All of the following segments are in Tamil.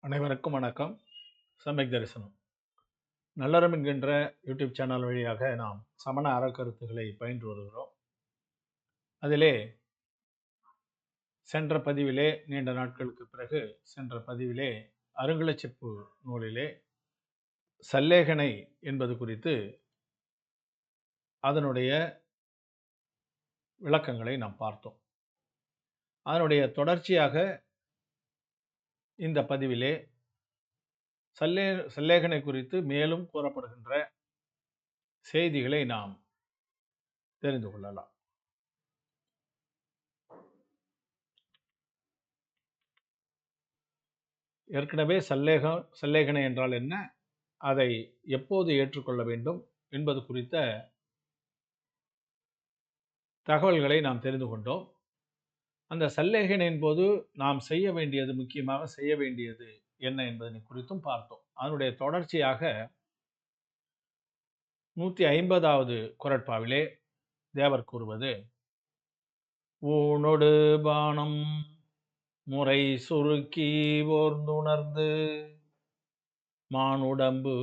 அனைவருக்கும் வணக்கம். சமயக் தரிசனம் நல்லறம் என்கின்ற யூடியூப் சேனல் வழியாக நாம் சமண அறக்கருத்துக்களை பயின்று வருகிறோம். அதிலே சென்ற பதிவிலே நீண்ட நாட்களுக்கு பிறகு சென்ற பதிவிலே அருங்கலச்சிப்பு நூலிலே சல்லேகனை என்பது குறித்து அதனுடைய விளக்கங்களை நாம் பார்த்தோம். அதனுடைய தொடர்ச்சியாக இந்த பதிவிலே சல்லேகனை குறித்து மேலும் கூறப்படுகின்ற செய்திகளை நாம் தெரிந்து கொள்ளலாம். ஏற்கனவே சல்லேகனை என்றால் என்ன, அதை எப்போது ஏற்றுக்கொள்ள வேண்டும் என்பது குறித்த தகவல்களை நாம் தெரிந்து கொண்டோம். அந்த சல்லேகனையின் போது நாம் முக்கியமாக செய்ய வேண்டியது என்ன என்பதனை குறித்தும் பார்த்தோம். அதனுடைய தொடர்ச்சியாக 150வது குறட்பாவிலே தேவர் கூறுவது, ஊனொடு பானம் முறை சுருக்கி ஓர்ந்துணர்ந்து மானுடம்பு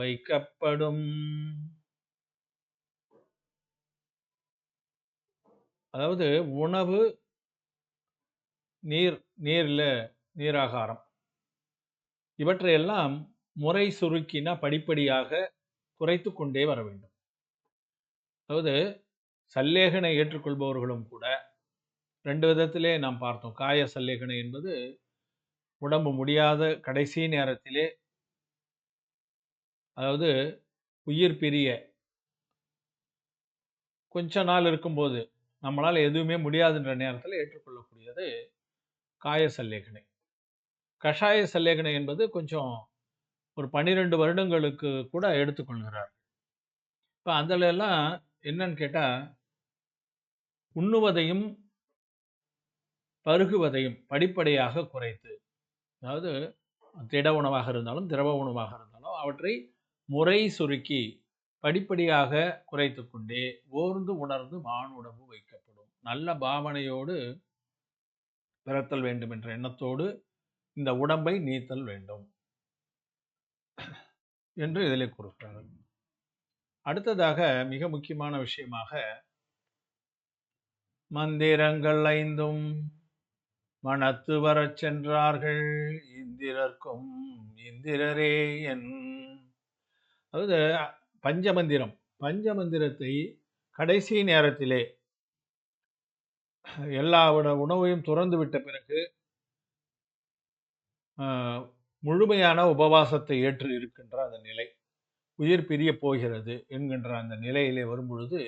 வைக்கப்படும். அதாவது உணவு, நீராகாரம் இவற்றையெல்லாம் முறை சுருக்கினா படிப்படியாக குறைத்து கொண்டே வர வேண்டும். அதாவது சல்லேகனை ஏற்றுக்கொள்பவர்களும் கூட 2 விதத்திலே நாம் பார்த்தோம். காய சல்லேகனை என்பது உடம்பு முடியாத கடைசி நேரத்திலே, அதாவது உயிர் பிரிய கொஞ்ச நாள் இருக்கும்போது நம்மளால் எதுவுமே முடியாதுன்ற நேரத்தில் ஏற்றுக்கொள்ளக்கூடியது காய சல்லேகனை. கஷாய சல்லேகனை என்பது கொஞ்சம் ஒரு 12 வருடங்களுக்கு கூட எடுத்துக்கொள்கிறார். இப்போ அதில் எல்லாம் என்னன்னு கேட்டால், உண்ணுவதையும் பருகுவதையும் படிப்படியாக குறைத்து, அதாவது திட உணவாக இருந்தாலும் திரவ உணவாக இருந்தாலும் அவற்றை முறை சுருக்கி படிப்படியாக குறைத்து கொண்டே ஓர்ந்து உணர்ந்து மானுடம்பு வைக்கப்படும். நல்ல பாவனையோடு பிறத்தல் வேண்டும் என்ற எண்ணத்தோடு இந்த உடம்பை நீத்தல் வேண்டும் என்று இதிலே கூறுகிறார்கள். அடுத்ததாக மிக முக்கியமான விஷயமாக, மந்திரங்கள் 5ம் மனத்து வரச் சென்றார்கள் இந்திரர்க்கும் இந்திரரே என். அதாவது பஞ்சமந்திரத்தை கடைசி நேரத்திலே எல்லா உணவையும் துறந்து விட்ட பிறகு முழுமையான உபவாசத்தை ஏற்று இருக்கின்ற அந்த நிலை, உயிர் பிரிய போகிறது என்கின்ற அந்த நிலையிலே வரும்பொழுது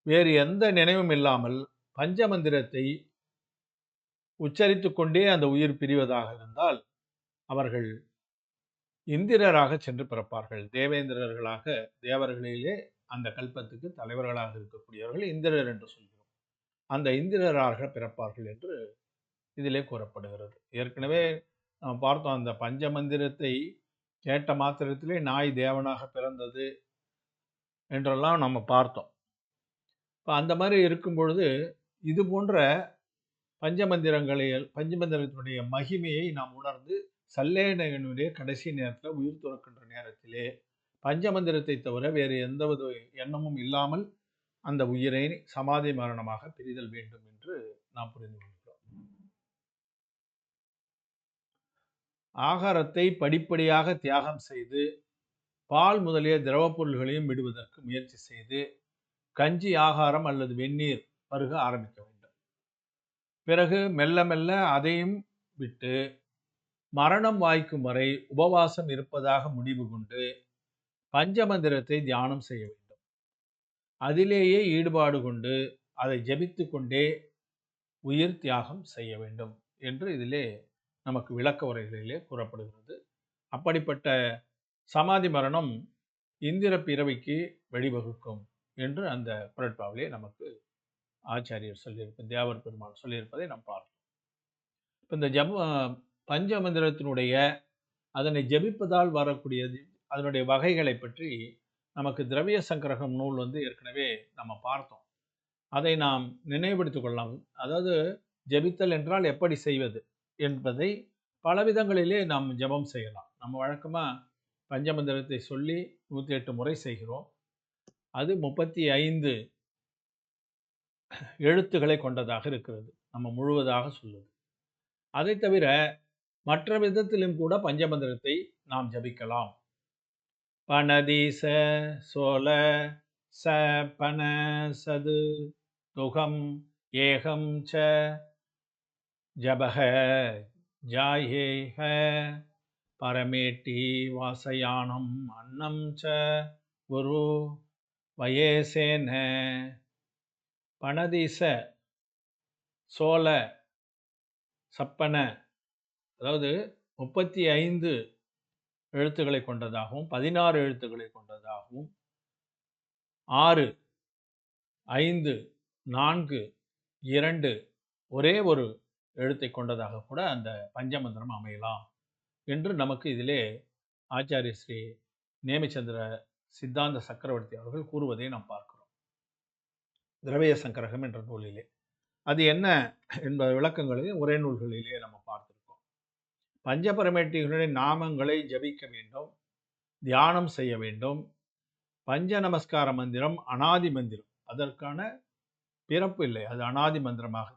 வேறு எந்த நினைவும் இல்லாமல் பஞ்சமந்திரத்தை உச்சரித்து கொண்டே அந்த உயிர் பிரிவதாக இருந்தால் அவர்கள் இந்திரராக சென்று பிறப்பார்கள். தேவேந்திரர்களாக, தேவர்களிலே அந்த கல்பத்துக்கு தலைவர்களாக இருக்கக்கூடியவர்கள் இந்திரர் என்று சொல்கிறோம். அந்த இந்திரராக பிறப்பார்கள் என்று இதிலே கூறப்படுகிறது. ஏற்கனவே நாம் பார்த்தோம், அந்த பஞ்சமந்திரத்தை கேட்ட மாத்திரத்திலே நாய் தேவனாக பிறந்தது என்றெல்லாம் நம்ம பார்த்தோம். இப்போ அந்த மாதிரி இருக்கும் பொழுது இது போன்ற பஞ்சமந்திரத்தினுடைய மகிமையை நாம் உணர்ந்து சல்லேகனுடைய கடைசி நேரத்தில் உயிர் துறக்கின்ற நேரத்திலே பஞ்சமந்திரத்தை தவிர வேறு எந்தவித எண்ணமும் இல்லாமல் அந்த உயிரை சமாதி மரணமாக பிரிதல் வேண்டும் என்று நாம் புரிந்து கொள்கிறோம். ஆகாரத்தை படிப்படியாக தியாகம் செய்து பால் முதலிய திரவ பொருள்களையும் விடுவதற்கு முயற்சி செய்து கஞ்சி ஆகாரம் அல்லது வெந்நீர் பருக ஆரம்பிக்க வேண்டும். பிறகு மெல்ல மெல்ல அதையும் விட்டு மரணம் வாய்க்கும் வரை உபவாசம் இருப்பதாக முடிவு கொண்டு பஞ்சமந்திரத்தை தியானம் செய்ய வேண்டும். அதிலேயே ஈடுபாடு கொண்டு அதை ஜபித்து கொண்டே உயிர் தியாகம் செய்ய வேண்டும் என்று இதிலே நமக்கு விளக்க உரைகளிலே கூறப்படுகிறது. அப்படிப்பட்ட சமாதி மரணம் இந்திர பிறவிக்கு வழிவகுக்கும் என்று அந்த குறட்பாவிலே நமக்கு ஆச்சாரியர் சொல்லியிருப்ப, தேவர் பெருமான் சொல்லியிருப்பதை நாம் பார்த்தோம். இப்போ இந்த பஞ்சமந்திரத்தினுடைய அதனை ஜபிப்பதால் வரக்கூடியது அதனுடைய வகைகளை பற்றி நமக்கு திரவிய சங்கிரகம் நூல் ஏற்கனவே நம்ம பார்த்தோம். அதை நாம் நினைவுபடுத்திக் கொள்ளலாம். அதாவது ஜபித்தல் என்றால் எப்படி செய்வது என்பதை பல விதங்களிலே நாம் ஜெபம் செய்யலாம். நம்ம வழக்கமா பஞ்சமந்திரத்தை சொல்லி 108 முறை செய்கிறோம். அது 35 எழுத்துக்களை கொண்டதாக இருக்கிறது. நம்ம முழுவதாக சொல்லுது. அதை தவிர மற்ற விதத்திலும் கூட பஞ்சமந்திரத்தை நாம் ஜபிக்கலாம். பனதீச சோல ச பன சது துகம் ஏகம் ச ஜபக ஜாயேஹ பரமேட்டி வாசயானம் அன்னம் ச குரு வயேசேன. பனதீச சோல சப்பன, அதாவது 35 எழுத்துக்களை கொண்டதாகவும் 16 எழுத்துக்களை கொண்டதாகவும் 6, 5, 4, 2 ஒரே ஒரு எழுத்தை கொண்டதாக கூட அந்த பஞ்சமந்திரம் அமையலாம் என்று நமக்கு இதிலே ஆச்சாரிய ஸ்ரீ நேமிச்சந்திர சித்தாந்த சக்கரவர்த்தி அவர்கள் கூறுவதை நாம் பார்க்கிறோம், திரவிய சங்கரகம் என்ற நூலிலே. அது என்ன என்ப விளக்கங்களையும் உரை நூல்களிலே நம்ம பார்த்திருக்கோம். பஞ்சபரமேட்டிகளுடைய நாமங்களை ஜபிக்க வேண்டும், தியானம் செய்ய வேண்டும். பஞ்ச நமஸ்கார மந்திரம் அனாதி மந்திரம், அதற்கான பிறப்பு இல்லை, அது அனாதி மந்திரமாக.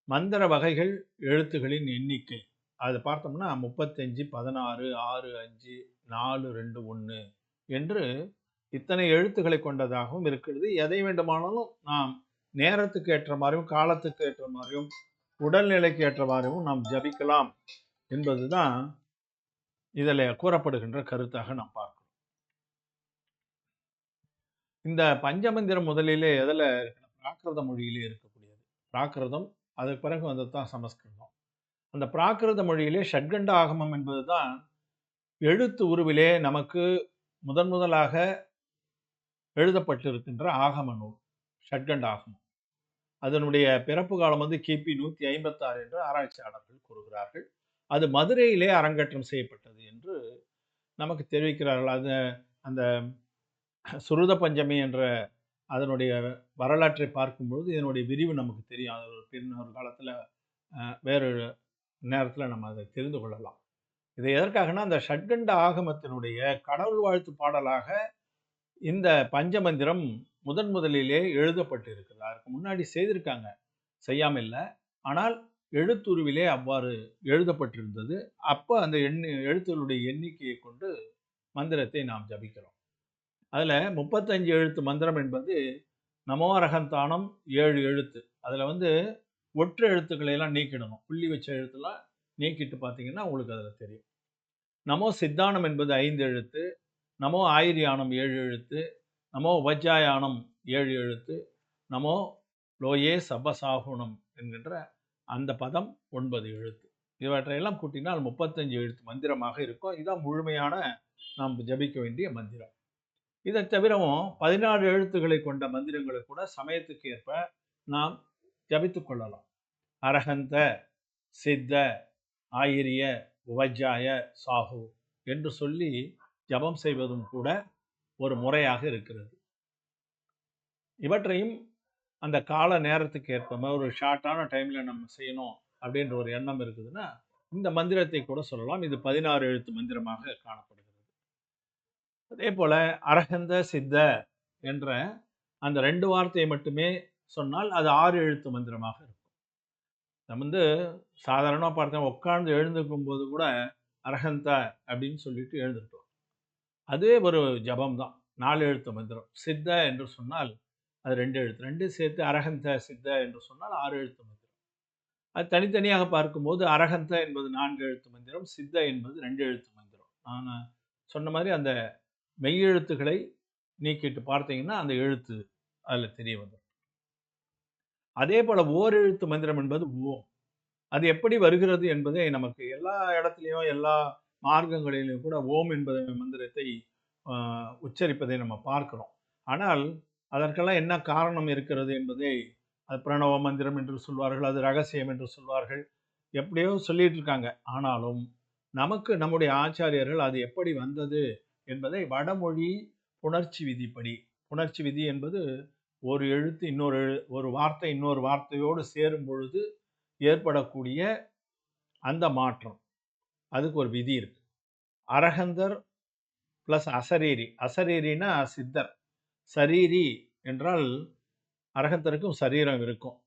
மந்திர வகைகள், எழுத்துகளின் எண்ணிக்கை அதை பார்த்தோம்னா 35, 16, 6, 5, 4, 2, 1 என்று இத்தனை எழுத்துக்களை கொண்டதாகவும் இருக்கிறது. எதை வேண்டுமானாலும் நாம் நேரத்துக்கு ஏற்ற மாதிரியும் காலத்துக்கு ஏற்ற மாதிரியும் உடல்நிலைக்கு ஏற்ற மாதிரியும் நாம் ஜபிக்கலாம் என்பதுதான் இதில் கூறப்படுகின்ற கருத்தாக நாம் பார்க்கிறோம். இந்த பஞ்சமந்திரம் முதலிலே எதில் இருக்கிற பிராகிருத மொழியிலே இருக்கக்கூடியது. பிராகிருதம், அதுக்கு பிறகு வந்ததுதான் சமஸ்கிருதம். அந்த பிராகிருத மொழியிலே ஷட்கண்ட ஆகமம் என்பதுதான் எழுத்து உருவிலே நமக்கு முதலாக எழுதப்பட்டிருக்கின்ற ஆகம நூல் ஷட்கண்ட ஆகமம். அதனுடைய பிறப்பு காலம் கிபி 156 என்று ஆராய்ச்சியாளர்கள் கூறுகிறார்கள். அது மதுரையிலே அரங்கேற்றம் செய்யப்பட்டது என்று நமக்கு தெரிவிக்கிறார்கள். அது அந்த சுருத பஞ்சமி என்ற அதனுடைய வரலாற்றை பார்க்கும்பொழுது இதனுடைய விரிவு நமக்கு தெரியும். அது பின்னொரு காலத்தில் வேறு நேரத்தில் நம்ம அதை தெரிந்து கொள்ளலாம். இது எதற்காகனா, அந்த ஷட்கண்ட ஆகமத்தினுடைய கடவுள் வாழ்த்து பாடலாக இந்த பஞ்சமந்திரம் முதலிலே எழுதப்பட்டு இருக்கிறது. அதற்கு முன்னாடி செய்திருக்காங்க, செய்யாமல் இல்லை. ஆனால் எழுத்துருவிலே அவ்வாறு எழுதப்பட்டிருந்தது. அப்போ அந்த எழுத்துகளுடைய எண்ணிக்கையை கொண்டு மந்திரத்தை நாம் ஜபிக்கிறோம். அதில் 35 எழுத்து மந்திரம் என்பது நமோ அரகந்தானம் 7 எழுத்து. அதில் ஒற்று எழுத்துக்களை எல்லாம் நீக்கிடணும். புள்ளி வச்ச எழுத்துலாம் நீக்கிட்டு பார்த்தீங்கன்னா உங்களுக்கு அதில் தெரியும். நமோ சித்தானம் என்பது 5 எழுத்து, நமோ ஆயிரியானம் 7 எழுத்து, நமோ உபஜாயானம் 7 எழுத்து, நமோ லோயே சபசாகுணம் என்கின்ற அந்த பதம் 9 எழுத்து. இவற்றையெல்லாம் கூட்டினால் 35 எழுத்து மந்திரமாக இருக்கும். இதுதான் முழுமையான நாம் ஜபிக்க வேண்டிய மந்திரம். இதை தவிரவும் 16 எழுத்துக்களை கொண்ட மந்திரங்களை கூட சமயத்துக்கு ஏற்ப நாம் ஜபித்து கொள்ளலாம். அரகந்த, சித்த, ஆயிரிய, உபஜாய, சாகு என்று சொல்லி ஜபம் செய்வதும் கூட ஒரு முறையாக இருக்கிறது. இவற்றையும் அந்த கால நேரத்துக்கு ஏற்ப ஒரு ஷார்ட்டான டைமில் நம்ம செய்யணும் அப்படின்ற ஒரு எண்ணம் இருக்குதுன்னா இந்த மந்திரத்தை கூட சொல்லலாம். இது 16 எழுத்து மந்திரமாக காணப்படுகிறது. அதே போல அரகந்த, சித்த என்ற அந்த 2 வார்த்தையை மட்டுமே சொன்னால் அது 6 எழுத்து மந்திரமாக இருக்கும். நம்ம சாதாரணமாக பார்த்தா உட்கார்ந்து எழுந்திருக்கும் போது கூட அரகந்த அப்படின்னு சொல்லிட்டு எழுந்திருக்கோம். அதுவே ஒரு ஜபம் தான், 4 எழுத்து மந்திரம். சித்த என்று சொன்னால் அது 2 எழுத்து, 2 சேர்த்து அரகந்த சித்த என்று சொன்னால் 6 எழுத்து மந்திரம். அது தனித்தனியாக பார்க்கும்போது அரகந்த என்பது 4 எழுத்து மந்திரம், சித்த என்பது 2 எழுத்து மந்திரம். நான் சொன்ன மாதிரி அந்த மெய்யெழுத்துக்களை நீக்கிட்டு பார்த்தீங்கன்னா அந்த எழுத்து அதில் தெரிய வந்துடும். அதே போல ஓர் எழுத்து மந்திரம் என்பது ஓம். அது எப்படி வருகிறது என்பதை நமக்கு எல்லா இடத்துலையும் எல்லா மார்க்கங்களிலும் கூட ஓம் என்பத மந்திரத்தை உச்சரிப்பதை நம்ம பார்க்கிறோம். ஆனால் அதற்கெல்லாம் என்ன காரணம் இருக்கிறது என்பதை அது பிரணவ மந்திரம் என்று சொல்வார்கள், அது ரகசியம் என்று சொல்வார்கள், எப்படியோ சொல்லிட்டு இருக்காங்க. ஆனாலும் நமக்கு நம்முடைய ஆச்சாரியர்கள் அது எப்படி வந்தது என்பதை வடமொழி புணர்ச்சி விதிப்படி, புணர்ச்சி விதி என்பது ஒரு எழுத்து ஒரு வார்த்தை இன்னொரு வார்த்தையோடு சேரும் பொழுது ஏற்படக்கூடிய அந்த மாற்றம் அதுக்கு ஒரு விதி இருக்கு. அரகந்தர் பிளஸ் அசரீரி. அசரீரினா சித்தர். சரீரி என்றால் அரகந்தருக்கும் சரீரம் இருக்கும்.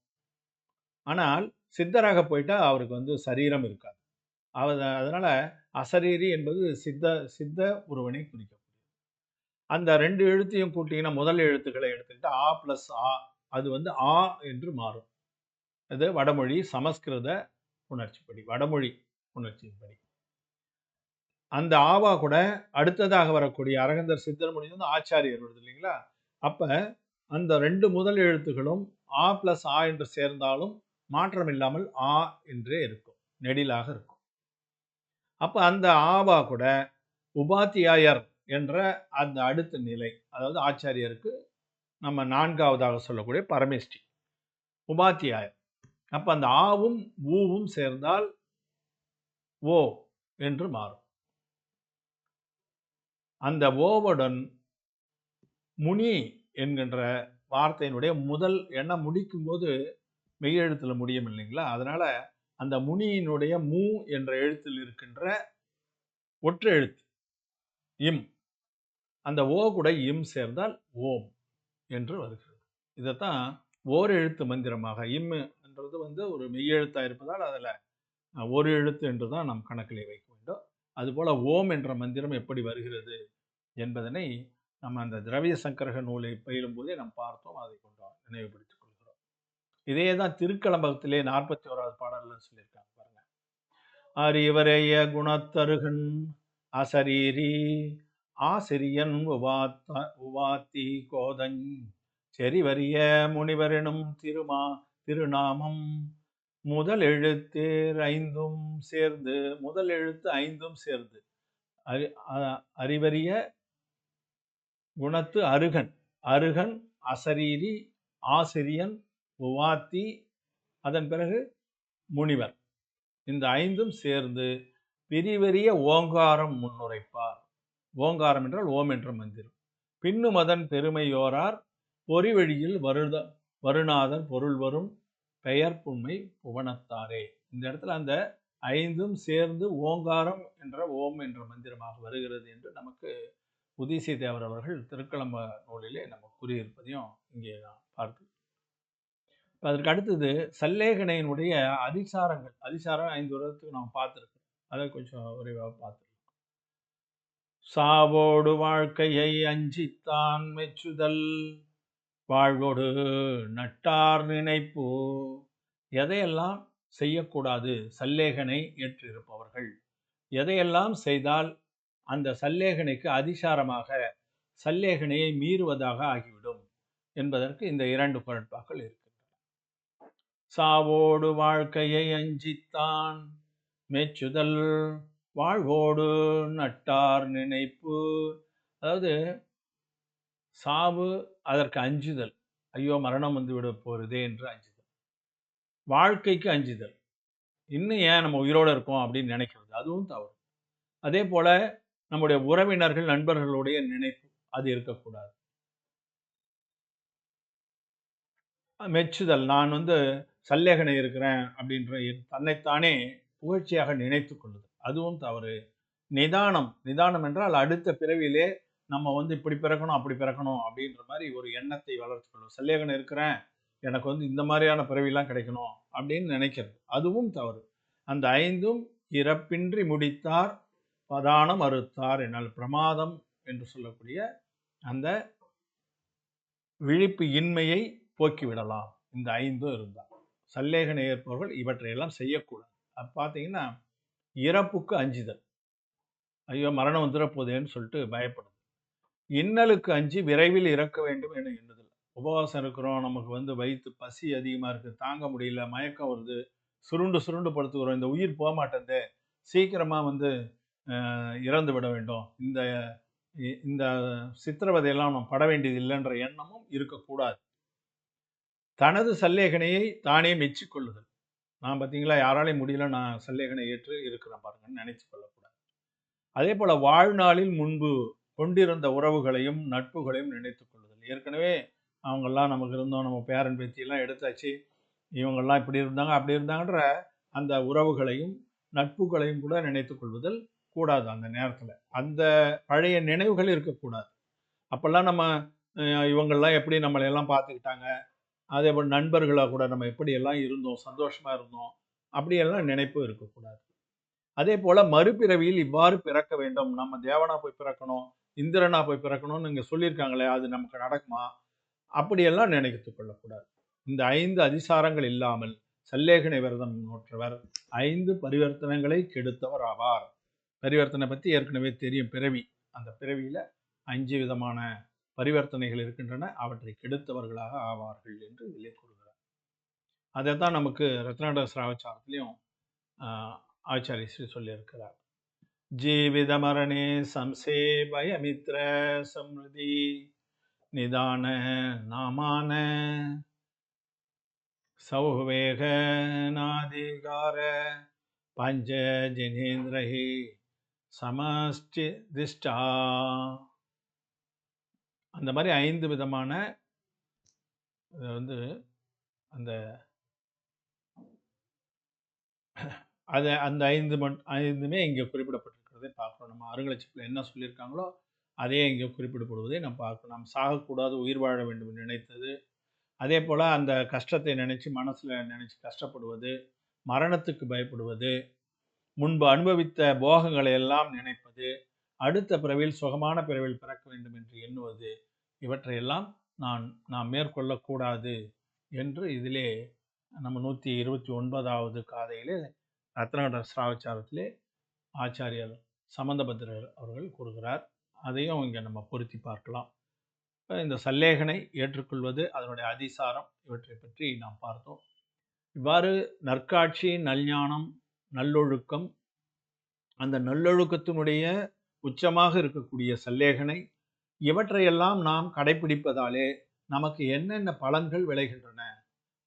ஆனால் சித்தராக போயிட்டா அவருக்கு வந்து சரீரம் இருக்காது. அதனால அசரீரி என்பது சித்த ஒருவனை குறிக்கும். அந்த 2 எழுத்தையும் கூட்டிங்கன்னா முதல் எழுத்துக்களை எடுத்துக்கிட்டு ஆ பிளஸ் ஆ அது வந்து ஆ என்று மாறும். அது வடமொழி சமஸ்கிருத உணர்ச்சிப்படி, வடமொழி உணர்ச்சியின்படி. அந்த ஆவா கூட அடுத்ததாக வரக்கூடிய அரகந்தர் சித்தர் மொழி வந்து ஆச்சாரியர் வருது இல்லைங்களா? அப்ப அந்த 2 முதல் எழுத்துகளும் ஆ பிளஸ் ஆ என்று சேர்ந்தாலும் மாற்றம் இல்லாமல் ஆ என்றே இருக்கும். நெடிலாக இருக்கும். அப்ப அந்த ஆவா கூட உபாத்தியாயர் என்ற அந்த அடுத்த நிலை, அதாவது ஆச்சாரியருக்கு நம்ம 4வதாக சொல்லக்கூடிய பரமேஷ்டி உபாத்தியாயர். அப்ப அந்த ஆவும் ஊவும் சேர்ந்தால் ஓ என்று மாறும். அந்த ஓவுடன் முனி என்கின்ற வார்த்தையினுடைய முதல் எண்ணம் முடிக்கும் போது மெய்யெழுத்துல முடியும் இல்லைங்களா? அதனால அந்த முனியினுடைய மூ என்ற எழுத்தில் இருக்கின்ற ஒற்று எழுத்து இம், அந்த ஓ கூட இம் சேர்ந்தால் ஓம் என்று வருகிறது. இதைத்தான் ஓர் எழுத்து மந்திரமாக, இம் என்றது வந்து ஒரு மெய்யெழுத்தா இருப்பதால் அதில் ஒரு எழுத்து என்று தான் நாம் கணக்கிலே வைக்க வேண்டும். அதுபோல ஓம் என்ற மந்திரம் எப்படி வருகிறது என்பதனை நம்ம அந்த திரவிய சங்கரக நூலை பயிலும் போதே நாம் பார்த்தோம். அதை கொண்டோம் நினைவுபடுத்திக் கொள்கிறோம். இதே தான் திருக்கலம்பகத்திலே 41வது பாடல்ல சொல்லியிருக்காங்க பாருங்க. அறிவரைய குணத்தருகன் அசரீரி ஆசிரியன் உவாத்தி கோதஞ் செறிவரிய முனிவரெனும் திருநாமம் முதல் எழுத்தேர் ஐந்தும் சேர்ந்து, முதல் எழுத்து ஐந்தும் சேர்ந்து அறிவரிய குணத்து அருகன், அருகன் அசரீரி ஆசிரியன் உவாத்தி அதன் பிறகு முனிவர், இந்த ஐந்தும் சேர்ந்து பிரிவரிய ஓங்காரம் முன்னுரைப்பார். ஓங்காரம் என்றால் ஓம் என்ற மந்திரம். பின்னும் அதன் பெருமையோரார் பொறி வழியில் வருநாதன் பொருள் வரும் பெயர் புண்மை புவனத்தாரே. இந்த இடத்துல அந்த ஐந்தும் சேர்ந்து ஓங்காரம் என்ற ஓம் என்ற மந்திரமாக வருகிறது என்று நமக்கு உதிசி தேவர் அவர்கள் திருக்கலம்ப நூலிலே நம்ம கூறியிருப்பதையும் இங்கே பார்த்து, அதற்கு அடுத்தது சல்லேகனையினுடைய அதிசாரங்கள். அதிசாரம் 5 வருடத்துக்கு நாம் பார்த்துருக்கோம். அதை கொஞ்சம் விரைவாக பார்த்துருக்கோம். சாவோடு வாழ்க்கையை அஞ்சித்தான் மெச்சுதல் வாழ்வோடு நட்டார் நினைப்பு. எதையெல்லாம் செய்யக்கூடாது சல்லேகனை ஏற்றிருப்பவர்கள், எதையெல்லாம் செய்தால் அந்த சல்லேகனைக்கு அதிசாரமாக சல்லேகனையை மீறுவதாக ஆகிவிடும் என்பதற்கு இந்த 2 குறட்பாக்கள் இருக்கின்றன. சாவோடு வாழ்க்கையை அஞ்சித்தான் மெச்சுதல் வாழ்வோடு நட்டார் நினைப்பு. அதாவது சாவு, அதற்கு அஞ்சுதல், ஐயோ மரணம் வந்து விட போறதே என்று அஞ்சுதல். வாழ்க்கைக்கு அஞ்சுதல், இன்னும் ஏன் நம்ம உயிரோடு இருக்கோம் அப்படின்னு நினைக்கிறது, அதுவும் தவறு. அதே போல நம்முடைய உறவினர்கள் நண்பர்களுடைய நினைப்பு அது இருக்கக்கூடாது. மெச்சுதல், நான் வந்து சல்லேகனை இருக்கிறேன் அப்படின்ற தன்னைத்தானே புகழ்ச்சியாக நினைத்து கொள்ளுதல், அதுவும் தவறு. நிதானம், நிதானம் என்றால் அடுத்த பிறவியிலே நம்ம வந்து இப்படி பிறக்கணும் அப்படி பிறக்கணும் அப்படின்ற மாதிரி ஒரு எண்ணத்தை வளர்த்து கொள்ளும். சல்லேகனை இருக்கிறேன், எனக்கு வந்து இந்த மாதிரியான பிறவிலாம் கிடைக்கணும் அப்படின்னு நினைக்கிறது, அதுவும் தவறு. அந்த ஐந்தும் இறப்பின்றி முடித்தார் பதானம் அறுத்தார் என்னால் பிரமாதம் என்று சொல்லக்கூடிய அந்த விழிப்பு இன்மையை போக்கிவிடலாம் இந்த ஐந்தும் இருந்தால். சல்லேகனை ஏற்பவர்கள் இவற்றையெல்லாம் செய்யக்கூடாது. அது பார்த்தீங்கன்னா இறப்புக்கு அஞ்சுதல், ஐயோ மரணம் வந்துடப்போதேன்னு சொல்லிட்டு பயப்படுது. இன்னலுக்கு அஞ்சி விரைவில் இறக்க வேண்டும் என எண்ணுதல். உபவாசம் இருக்கிறோம், நமக்கு வந்து வயிற்று பசி அதிகமாக இருக்குது, தாங்க முடியல, மயக்கம் வருது, சுருண்டு சுருண்டு படுத்துக்கிறோம், இந்த உயிர் போக மாட்டேங்குது, சீக்கிரமாக வந்து இறந்து விட வேண்டும், இந்த இந்த சித்திரவதையெல்லாம் நாம் பட வேண்டியது இல்லைன்ற எண்ணமும் இருக்கக்கூடாது. தனது சல்லேகனையை தானே மெச்சிக்கொள்ளுதல். நான் பார்த்தீங்களா யாராலையும் முடியல, நான் சல்லேகனை ஏற்று இருக்கிறேன் பாருங்கன்னு நினைச்சு கொள்ளக்கூடாது. அதே போல வாழ்நாளில் முன்பு கொண்டிருந்த உறவுகளையும் நட்புகளையும் நினைத்து கொள்ளுதல். ஏற்கனவே அவங்கெல்லாம் நமக்கு இருந்தோம், நம்ம பேரன் பேத்தியெல்லாம் எடுத்தாச்சு, இவங்கெல்லாம் இப்படி இருந்தாங்க அப்படி இருந்தாங்கன்ற அந்த உறவுகளையும் நட்புகளையும் கூட நினைத்துக் கொள்வதில் கூடாது. அந்த நேரத்தில் அந்த பழைய நினைவுகள் இருக்கக்கூடாது. அப்போல்லாம் நம்ம இவங்கெல்லாம் எப்படி நம்மளை எல்லாம் பார்த்துக்கிட்டாங்க, அதே போல் நண்பர்களாக கூட நம்ம எப்படியெல்லாம் இருந்தோம், சந்தோஷமாக இருந்தோம், அப்படியெல்லாம் நினைப்பு இருக்கக்கூடாது. அதே போல் மறுபிறவியில் இவ்வாறு பிறக்க வேண்டும், நம்ம தேவனா போய் பிறக்கணும், இந்திரனா போய் பிறக்கணும்னு இங்கே சொல்லியிருக்காங்களே, அது நமக்கு நடக்குமா, அப்படியெல்லாம் நினைத்துக் கொள்ளக்கூடாது. இந்த 5 அதிசாரங்கள் இல்லாமல் சல்லேகனை விரதம் நோற்றவர் 5 பரிவர்த்தனங்களை கெடுத்தவர் ஆவார். பரிவர்த்தனை பற்றி ஏற்கனவே தெரியும். பிறவி, அந்த பிறவியில் 5 விதமான பரிவர்த்தனைகள் இருக்கின்றன, அவற்றை கெடுத்தவர்களாக ஆவார்கள் என்று இதிலே கூறுகிறார். அதை தான் நமக்கு ரத்னாகர ஸ்ராவச்சாரத்திலையும் ஆச்சாரிய ஸ்ரீ சொல்லியிருக்கிறார். ஜீவித மரணே சம்சே பயமித்ர சம்ருதி நிதான நாமான சௌவேக நாதிகார பஞ்ச ஜினேந்திரஹி சமஷ்டிதிஷ்டா. அந்த மாதிரி 5 விதமான வந்து அந்த அதை அந்த 5மே இங்கே குறிப்பிடப்பட்டிருக்கிறதை பார்க்கணும். நம்ம அருங்கலட்சியத்தில் என்ன சொல்லியிருக்காங்களோ அதே இங்கே குறிப்பிடப்படுவதை நம்ம பார்க்கணும். நாம் சாகக்கூடாது, உயிர் வாழ வேண்டும் என்று நினைத்தது, அதே போல் அந்த கஷ்டத்தை நினச்சி மனசில் நினச்சி கஷ்டப்படுவது, மரணத்துக்கு பயப்படுவது, முன்பு அனுபவித்த போகங்களை எல்லாம் நினைப்பது, அடுத்த பிறவியில் சுகமான பிறவியில் பிறக்க வேண்டும் என்று எண்ணுவது, இவற்றையெல்லாம் நாம் மேற்கொள்ளக்கூடாது என்று இதிலே நம்ம 129வது காதையிலே ரத்னாகர ஸ்ராவச்சாரத்திலே ஆச்சாரியர் சம்பந்தபத்திரர் அவர்கள் கூறுகிறார். அதையும் இங்கே நம்ம பொருத்தி பார்க்கலாம். இந்த சல்லேகனை ஏற்றுக்கொள்வது, அதனுடைய அதிசாரம், இவற்றை பற்றி நாம் பார்த்தோம். இவ்வாறு நற்காட்சி, நல்ஞானம், நல்லொழுக்கம், அந்த நல்லொழுக்கத்தினுடைய உச்சமாக இருக்கக்கூடிய சல்லேகனை, இவற்றையெல்லாம் நாம் கடைபிடிப்பதாலே நமக்கு என்னென்ன பலன்கள் விளைகின்றன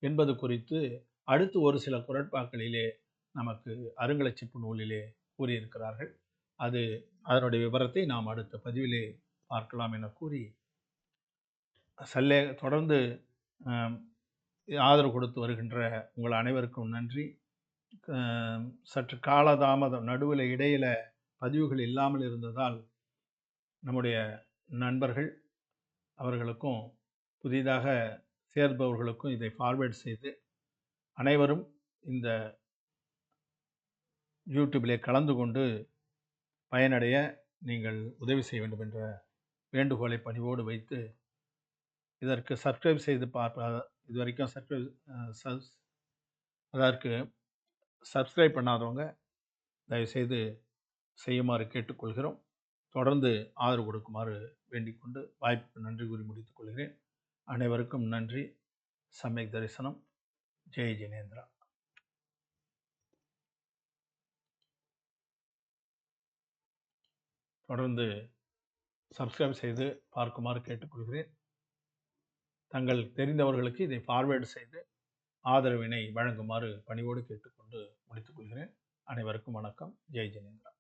என்பது குறித்து அடுத்து ஒரு சில குறட்பாக்களிலே நமக்கு அருங்கலச்சிப்பு நூலிலே கூறியிருக்கிறார்கள். அதனுடைய விவரத்தை நாம் அடுத்த பதிவிலே பார்க்கலாம் என கூறி, தொடர்ந்து ஆதரவு கொடுத்து வருகின்ற உங்கள் அனைவருக்கும் நன்றி. சற்று காலதாமதம், நடுவில் இடையில பதிவுகள் இல்லாமல் இருந்ததால் நம்முடைய நண்பர்கள் அவர்களுக்கும் புதிதாக சேர்பவர்களுக்கும் இதை ஃபார்வேர்ட் செய்து அனைவரும் இந்த யூடியூபிலே கலந்து கொண்டு பயனடைய நீங்கள் உதவி செய்ய வேண்டும் என்ற வேண்டுகோளை பணிவோடு வைத்து, இதற்கு சப்ஸ்கிரைப் செய்து இது வரைக்கும் அதற்கு சப்ஸ்கிரைப் பண்ணாதவங்க தயவுசெய்து செய்யுமாறு கேட்டுக்கொள்கிறோம். தொடர்ந்து ஆதரவு கொடுக்குமாறு வேண்டிக் கொண்டு வாய்ப்புக்கு நன்றி கூறி முடித்துக் கொள்கிறேன். அனைவருக்கும் நன்றி. சமயக் தரிசனம். ஜெய் ஜினேந்திரா. தொடர்ந்து சப்ஸ்கிரைப் செய்து பார்க்குமாறு கேட்டுக்கொள்கிறேன். தங்கள் தெரிந்தவர்களுக்கு இதை ஃபார்வேர்டு செய்து ஆதரவினை வழங்குமாறு பணிவோடு கேட்டுக்கொண்டு முடித்துக் கொள்கிறேன். அனைவருக்கும் வணக்கம். ஜெய் ஜினேந்திரா.